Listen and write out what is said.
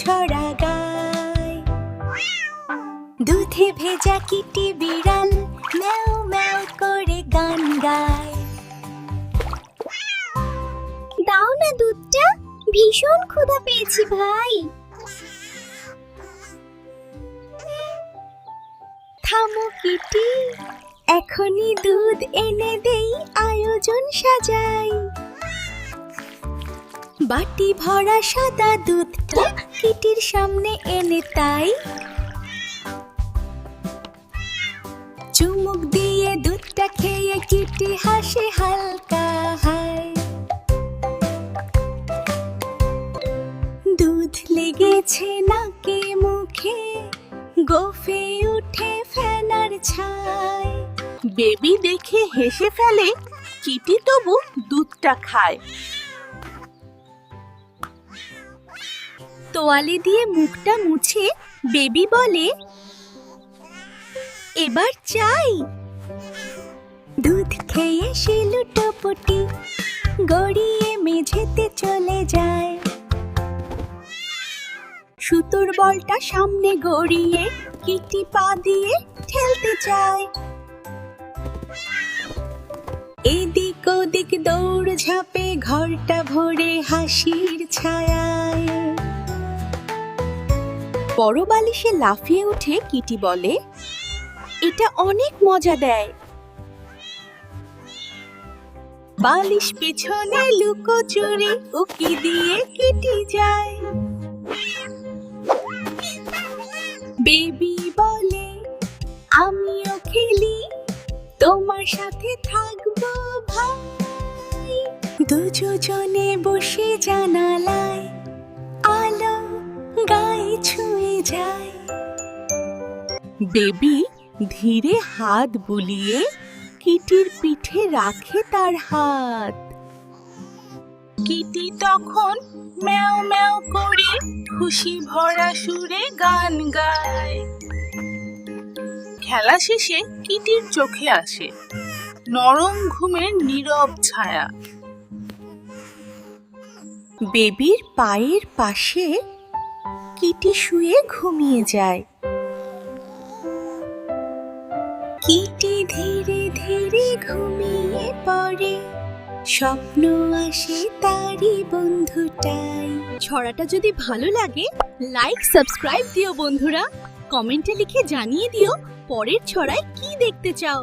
ছড়া গায়। দুধে ভেজা কিটি বিড়াল ম্যাও ম্যাও করে গান গায়। দাও না দুধটা, ভীষণ ক্ষুধা পেয়েছি ভাই। থামো কিটি, এখনই দুধ এনে দেই, আয়োজন সাজাই। বাটি ভরা সাদা দুধটা কিটির সামনে এনে তাই চুমুক দিয়ে দুধটা খেয়ে কিটি হাসে হালকা হায়। দুধ লেগেছে নাকে মুখে, গোফে উঠে ফেনার ছায়। বেবি দেখে হেসে ফেলে, কিটি তবু দুধটা খায়। তোয়ালে দিয়ে মুখটা মুছে বেবি বলে, এবার চাই। দুধ খেয়ে সে লুটোপুটি গড়িয়ে মেঝেতে চলে যায়। সুতোর বলটা সামনে গড়িয়ে কিটি পা দিয়ে ঠেলতে চায়। এদিক ওদিক দৌড় ঝাঁপে ঘরটা ভরে হাসির ছায়ায়। বড় বালিশে লাফিয়ে উঠে কিটি বলে, এটা অনেক মজা দেয়। বালিশ পেছনে লুকোচুরি উকি দিয়ে কিটি যায়। বেবি বলে, আমিও খেলি, তোমার সাথে থাকবো ভাই। দুজনে বসে জানালায় আলো গায়ে ছুঁয়ে যায়। বেবি ধীরে হাত বুলিয়ে কিটির পিঠে রাখে তার হাত। কিটি তখন ম্যাও ম্যাও করে খুশি ভরা সুরে গান গায়। খেলা শেষে কিটির চোখে আসে নরম ঘুমের নীরব ছায়া। বেবির পায়ের পাশে কিটি শুয়ে ঘুমিয়ে যায়। কিটি ধীরে ধীরে ঘুমিয়ে পড়ে, স্বপ্ন আসে তারই বন্ধুটাই। ছড়াটা যদি ভালো লাগে লাইক সাবস্ক্রাইব দিও বন্ধুরা। কমেন্টে লিখে জানিয়ে দিও পরের ছড়ায় কি দেখতে চাও।